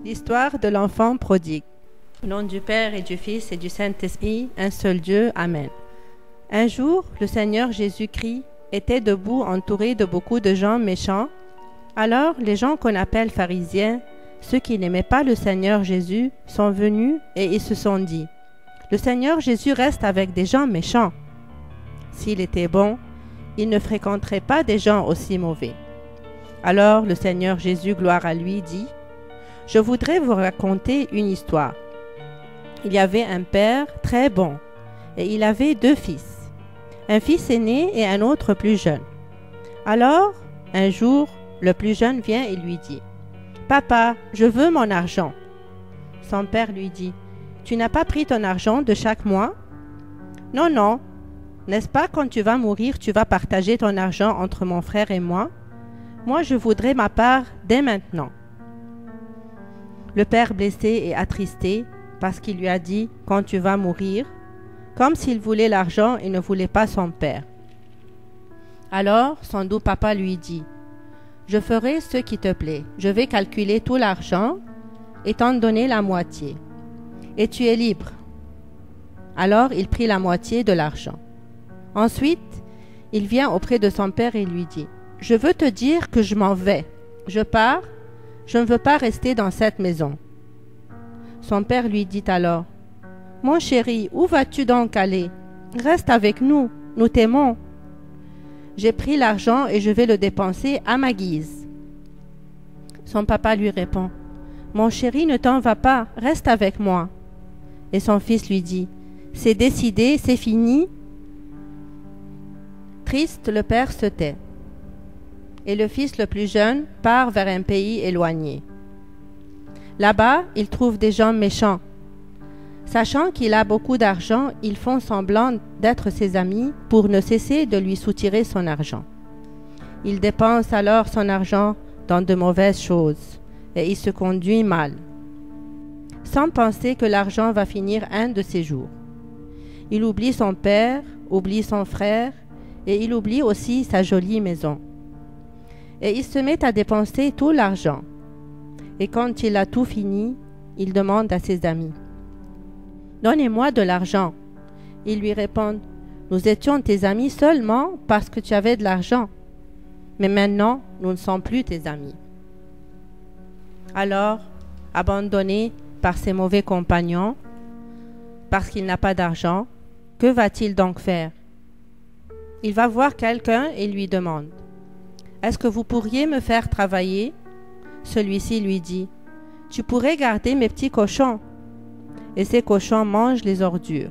L'histoire de l'enfant prodigue. Au nom du Père et du Fils et du Saint-Esprit, un seul Dieu. Amen. Un jour, le Seigneur Jésus-Christ était debout entouré de beaucoup de gens méchants. Alors, les gens qu'on appelle pharisiens, ceux qui n'aimaient pas le Seigneur Jésus, sont venus et ils se sont dit, « Le Seigneur Jésus reste avec des gens méchants. S'il était bon, il ne fréquenterait pas des gens aussi mauvais. » Alors le Seigneur Jésus, gloire à lui, dit, « Je voudrais vous raconter une histoire. Il y avait un père très bon, et il avait 2 fils, un fils aîné et un autre plus jeune. Alors, un jour, le plus jeune vient et lui dit, « Papa, je veux mon argent. » Son père lui dit, « Tu n'as pas pris ton argent de chaque mois? »« Non, non. N'est-ce pas quand tu vas mourir, tu vas partager ton argent entre mon frère et moi? Moi, je voudrais ma part dès maintenant. » Le père blessé et attristé, parce qu'il lui a dit « quand tu vas mourir », comme s'il voulait l'argent et ne voulait pas son père. Alors, son doux papa lui dit « Je ferai ce qui te plaît. Je vais calculer tout l'argent et t'en donner la moitié. Et tu es libre. » Alors, il prit la moitié de l'argent. Ensuite, il vient auprès de son père et lui dit « Je veux te dire que je m'en vais. Je pars. Je ne veux pas rester dans cette maison. » Son père lui dit alors « Mon chéri, où vas-tu donc aller? Reste avec nous, nous t'aimons. J'ai pris l'argent et je vais le dépenser à ma guise. » Son papa lui répond « Mon chéri, ne t'en va pas, reste avec moi. » Et son fils lui dit « C'est décidé, c'est fini. » Triste, le père se tait. Et le fils le plus jeune part vers un pays éloigné. Là-bas, il trouve des gens méchants. Sachant qu'il a beaucoup d'argent, ils font semblant d'être ses amis pour ne cesser de lui soutirer son argent. Il dépense alors son argent dans de mauvaises choses et il se conduit mal, sans penser que l'argent va finir un de ces jours. Il oublie son père, oublie son frère et il oublie aussi sa jolie maison. Et il se met à dépenser tout l'argent. Et quand il a tout fini, il demande à ses amis « Donnez-moi de l'argent. » Ils lui répondent « Nous étions tes amis seulement parce que tu avais de l'argent. Mais maintenant, nous ne sommes plus tes amis. » Alors, abandonné par ses mauvais compagnons, parce qu'il n'a pas d'argent, que va-t-il donc faire? Il va voir quelqu'un et lui demande « Est-ce que vous pourriez me faire travailler ?» Celui-ci lui dit « Tu pourrais garder mes petits cochons. » Et ces cochons mangent les ordures.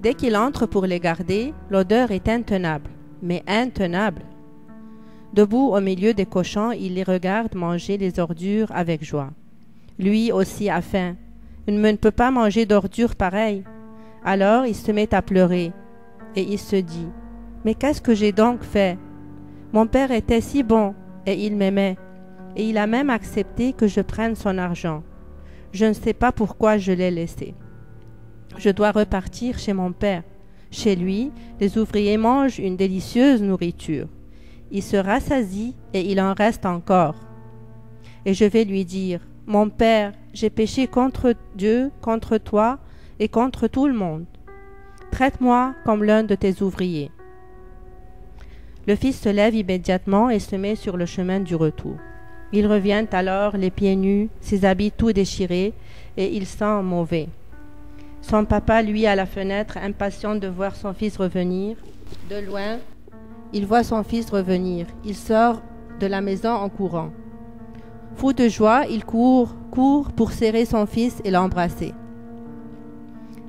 Dès qu'il entre pour les garder, l'odeur est intenable, mais intenable. Debout au milieu des cochons, il les regarde manger les ordures avec joie. Lui aussi a faim. Il ne peut pas manger d'ordures pareilles. Alors il se met à pleurer et il se dit « Mais qu'est-ce que j'ai donc fait? Mon père était si bon et il m'aimait. Et il a même accepté que je prenne son argent. Je ne sais pas pourquoi je l'ai laissé. Je dois repartir chez mon père. Chez lui, les ouvriers mangent une délicieuse nourriture. Il se rassasie et il en reste encore. Et je vais lui dire, « Mon père, j'ai péché contre Dieu, contre toi et contre tout le monde. Traite-moi comme l'un de tes ouvriers. » Le fils se lève immédiatement et se met sur le chemin du retour. Il revient alors les pieds nus, ses habits tout déchirés, et il sent mauvais. Son papa, lui, à la fenêtre, impatient de voir son fils revenir. De loin, il voit son fils revenir. Il sort de la maison en courant. Fou de joie, il court pour serrer son fils et l'embrasser.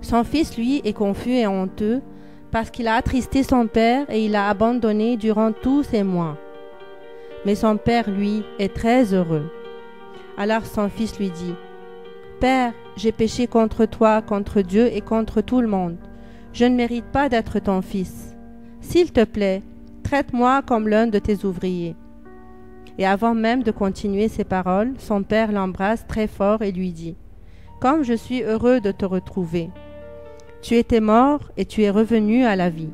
Son fils, lui, est confus et honteux parce qu'il a attristé son père et il l'a abandonné durant tous ces mois. Mais son père, lui, est très heureux. Alors son fils lui dit, « Père, j'ai péché contre toi, contre Dieu et contre tout le monde. Je ne mérite pas d'être ton fils. S'il te plaît, traite-moi comme l'un de tes ouvriers. » Et avant même de continuer ses paroles, son père l'embrasse très fort et lui dit, « Comme je suis heureux de te retrouver. Tu étais mort et tu es revenu à la vie.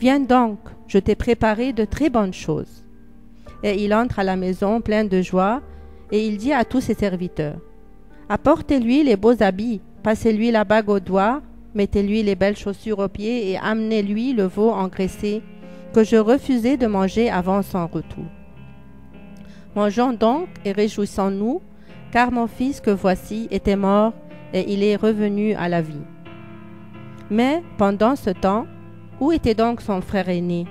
Viens donc, je t'ai préparé de très bonnes choses. » Et il entre à la maison plein de joie et il dit à tous ses serviteurs, « Apportez-lui les beaux habits, passez-lui la bague au doigt, mettez-lui les belles chaussures aux pieds et amenez-lui le veau engraissé que je refusais de manger avant son retour. Mangeons donc et réjouissons-nous, car mon fils que voici était mort et il est revenu à la vie. » Mais pendant ce temps, où était donc son frère aîné?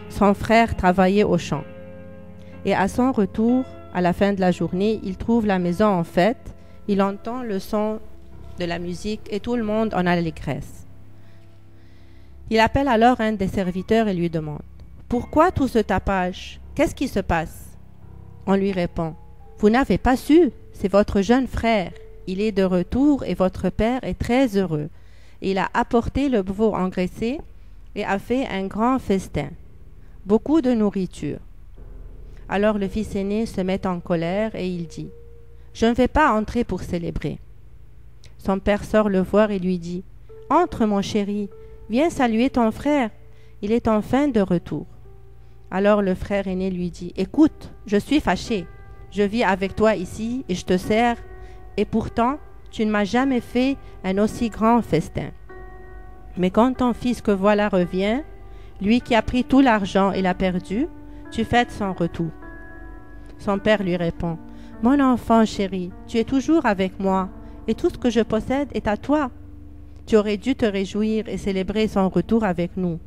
Son frère travaillait au champ. Et à son retour, à la fin de la journée, il trouve la maison en fête, il entend le son de la musique et tout le monde en allégresse. Il appelle alors un des serviteurs et lui demande, « Pourquoi tout ce tapage? Qu'est-ce qui se passe ?» On lui répond, « Vous n'avez pas su, c'est votre jeune frère. Il est de retour et votre père est très heureux. Il a apporté le veau engraissé et a fait un grand festin, beaucoup de nourriture. » Alors le fils aîné se met en colère et il dit, « Je ne vais pas entrer pour célébrer. » Son père sort le voir et lui dit, « Entre mon chéri, viens saluer ton frère, il est enfin de retour. » Alors le frère aîné lui dit, « Écoute, je suis fâché, je vis avec toi ici et je te sers, et pourtant tu ne m'as jamais fait un aussi grand festin. Mais quand ton fils que voilà revient, lui qui a pris tout l'argent et l'a perdu, tu fêtes son retour. » Son père lui répond, « Mon enfant chéri, tu es toujours avec moi, et tout ce que je possède est à toi. Tu aurais dû te réjouir et célébrer son retour avec nous,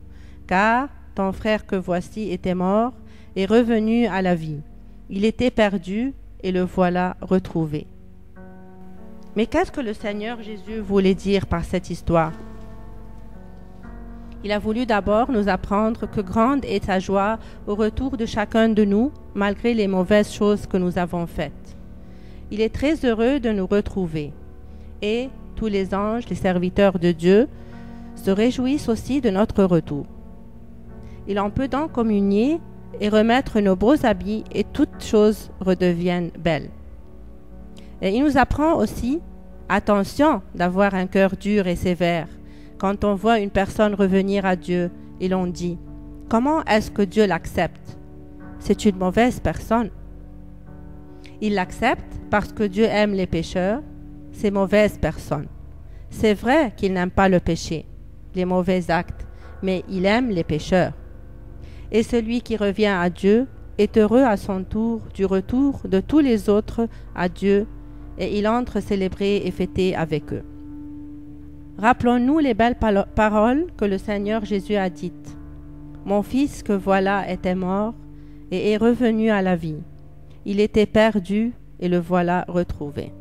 car ton frère que voici était mort et revenu à la vie. Il était perdu et le voilà retrouvé. » Mais qu'est-ce que le Seigneur Jésus voulait dire par cette histoire? Il a voulu d'abord nous apprendre que grande est sa joie au retour de chacun de nous, malgré les mauvaises choses que nous avons faites. Il est très heureux de nous retrouver. Et tous les anges, les serviteurs de Dieu, se réjouissent aussi de notre retour. Il en peut donc communier et remettre nos beaux habits et toutes choses redeviennent belles. Et il nous apprend aussi, attention d'avoir un cœur dur et sévère, quand on voit une personne revenir à Dieu et l'on dit, « Comment est-ce que Dieu l'accepte? C'est une mauvaise personne. » Il l'accepte parce que Dieu aime les pécheurs, ces mauvaises personnes. C'est vrai qu'il n'aime pas le péché, les mauvais actes, mais il aime les pécheurs. Et celui qui revient à Dieu est heureux à son tour du retour de tous les autres à Dieu, et il entre célébrer et fêter avec eux. Rappelons-nous les belles paroles que le Seigneur Jésus a dites. « Mon fils que voilà était mort et est revenu à la vie. Il était perdu et le voilà retrouvé. »